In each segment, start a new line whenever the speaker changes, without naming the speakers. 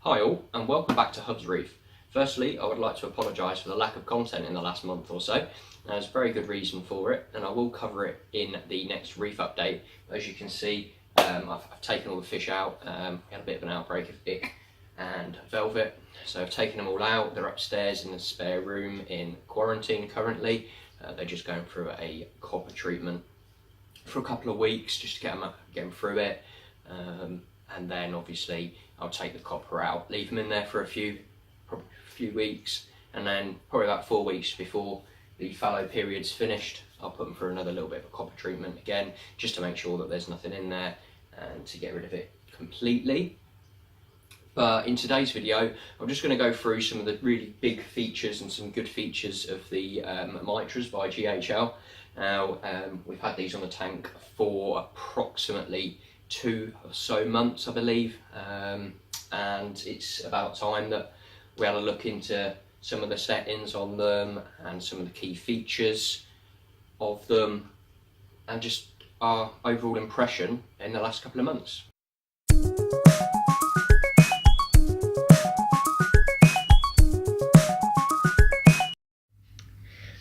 Hi all, and welcome back to Hub's Reef. Firstly, I would like to apologise for the lack of content in the last month or so. There's a very good reason for it, and I will cover it in the next Reef update. As you can see, I've taken all the fish out. We had a bit of an outbreak of ick and velvet, so I've taken them all out. They're upstairs in the spare room in quarantine currently. They're just going through a copper treatment for a couple of weeks just to get them through it. And then obviously I'll take the copper out, leave them in there for probably a few weeks, and then probably about 4 weeks before the fallow period's finished, I'll put them through another little bit of a copper treatment again, just to make sure that there's nothing in there and to get rid of it completely. But in today's video, I'm just going to go through some of the really big features and some good features of the Mitras by GHL. Now, we've had these on the tank for approximately 2 or so months, I believe, and it's about time that we had a look into some of the settings on them and some of the key features of them and just our overall impression in the last couple of months.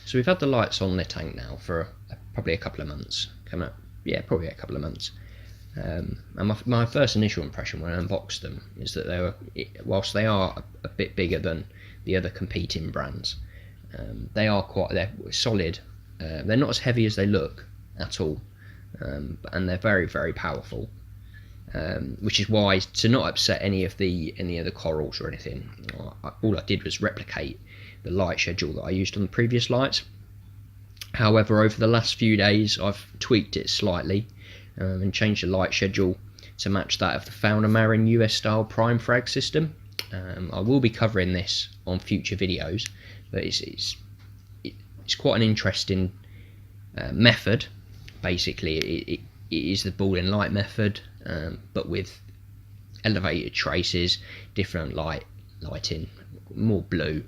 So we've had the lights on the tank now for probably a couple of months, coming up, yeah, probably a couple of months. And my first initial impression when I unboxed them is that whilst they are a bit bigger than the other competing brands, they're solid. They're not as heavy as they look at all, and they're very, very powerful. Which is why, to not upset any of the corals or anything, all I did was replicate the light schedule that I used on the previous lights. However, over the last few days I've tweaked it slightly and changed the light schedule to match that of the Fauna Marin US style prime frag system. I will be covering this on future videos, but it's quite an interesting method. Basically, it is the ball and light method, but with elevated traces, different lighting, more blue.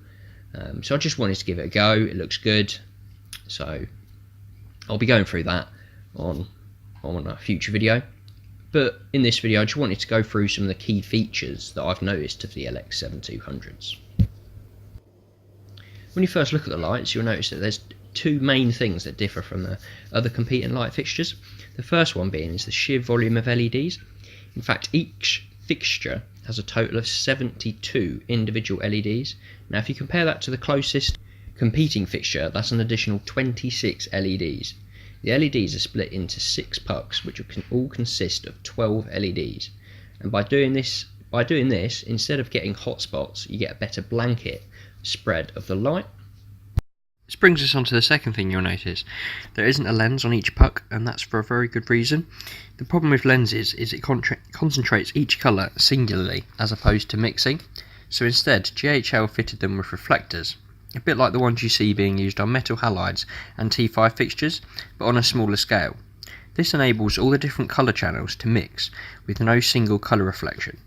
So I just wanted to give it a go. It looks good, so I'll be going through that on a future video. But in this video I just wanted to go through some of the key features that I've noticed of the LX7200s. When you first look at the lights, you'll notice that there's two main things that differ from the other competing light fixtures. The first one being is the sheer volume of LEDs. In fact, each fixture has a total of 72 individual LEDs. Now if you compare that to the closest competing fixture, that's an additional 26 LEDs. The LEDs are split into 6 pucks, which can all consist of 12 LEDs. And by doing this, instead of getting hot spots, you get a better blanket spread of the light. This brings us on to the second thing you'll notice. There isn't a lens on each puck, and that's for a very good reason. The problem with lenses is it concentrates each colour singularly as opposed to mixing. So instead, GHL fitted them with reflectors, a bit like the ones you see being used on metal halides and T5 fixtures, but on a smaller scale. This enables all the different colour channels to mix with no single colour reflection.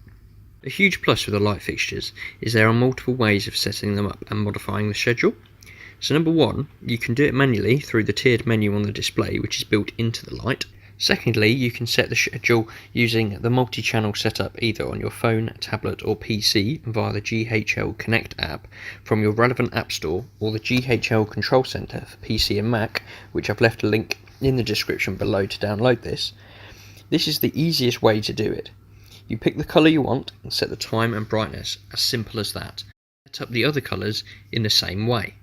A huge plus with the light fixtures is there are multiple ways of setting them up and modifying the schedule. So number one, you can do it manually through the tiered menu on the display, which is built into the light. Secondly, you can set the schedule using the multi-channel setup either on your phone, tablet or PC via the GHL Connect app from your relevant app store, or the GHL Control Center for PC and Mac, which I've left a link in the description below to download this. This is the easiest way to do it. You pick the colour you want and set the time and brightness, as simple as that. Set up the other colours in the same way.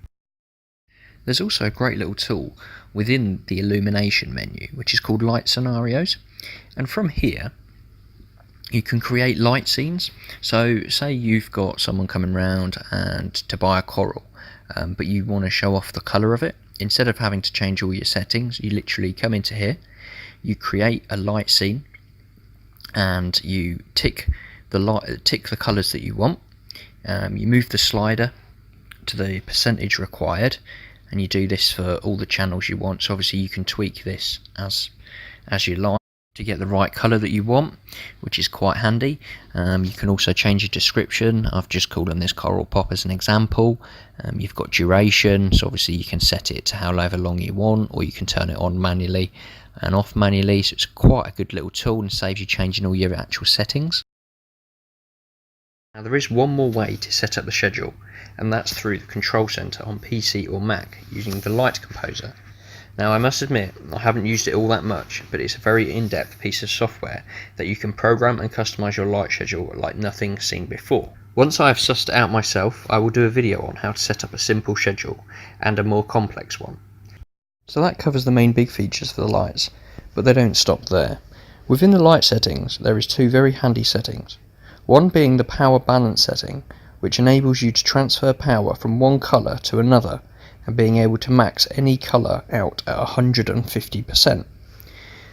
There's also a great little tool within the illumination menu, which is called Light Scenarios, and from here you can create light scenes. So say you've got someone coming round and to buy a coral, but you want to show off the colour of it. Instead of having to change all your settings, you literally come into here, you create a light scene, and you tick the colours that you want. You move the slider to the percentage required, and you do this for all the channels you want. So obviously you can tweak this as you like to get the right colour that you want, which is quite handy. You can also change your description. I've just called on this coral pop as an example. You've got duration, so obviously you can set it to however long you want, or you can turn it on manually and off manually. So it's quite a good little tool and saves you changing all your actual settings. Now there is one more way to set up the schedule, and that's through the control center on PC or Mac using the Light Composer. Now I must admit I haven't used it all that much, but it's a very in-depth piece of software that you can program and customize your light schedule like nothing seen before. Once I have sussed it out myself, I will do a video on how to set up a simple schedule and a more complex one. So that covers the main big features for the lights, but they don't stop there. Within the light settings there is two very handy settings. One being the power balance setting, which enables you to transfer power from one colour to another, and being able to max any colour out at 150%.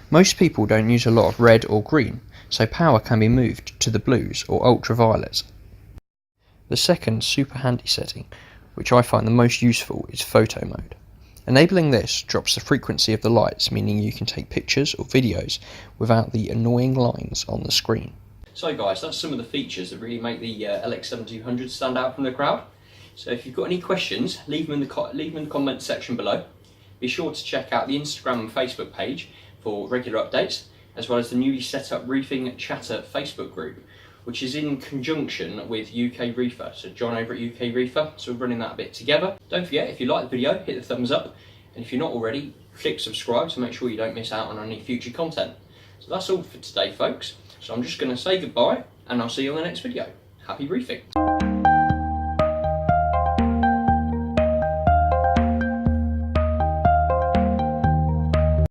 Most people don't use a lot of red or green, so power can be moved to the blues or ultraviolets. The second super handy setting, which I find the most useful, is photo mode. Enabling this drops the frequency of the lights, meaning you can take pictures or videos without the annoying lines on the screen. So guys, that's some of the features that really make the LX7200 stand out from the crowd. So if you've got any questions, leave them in the comment section below. Be sure to check out the Instagram and Facebook page for regular updates, as well as the newly set up Reefing Chatter Facebook group, which is in conjunction with UK Reefer. So John over at UK Reefer, so we're running that a bit together. Don't forget, if you like the video, hit the thumbs up, and if you're not already, click subscribe to make sure you don't miss out on any future content. So that's all for today, folks. So I'm just going to say goodbye, and I'll see you on the next video. Happy reefing!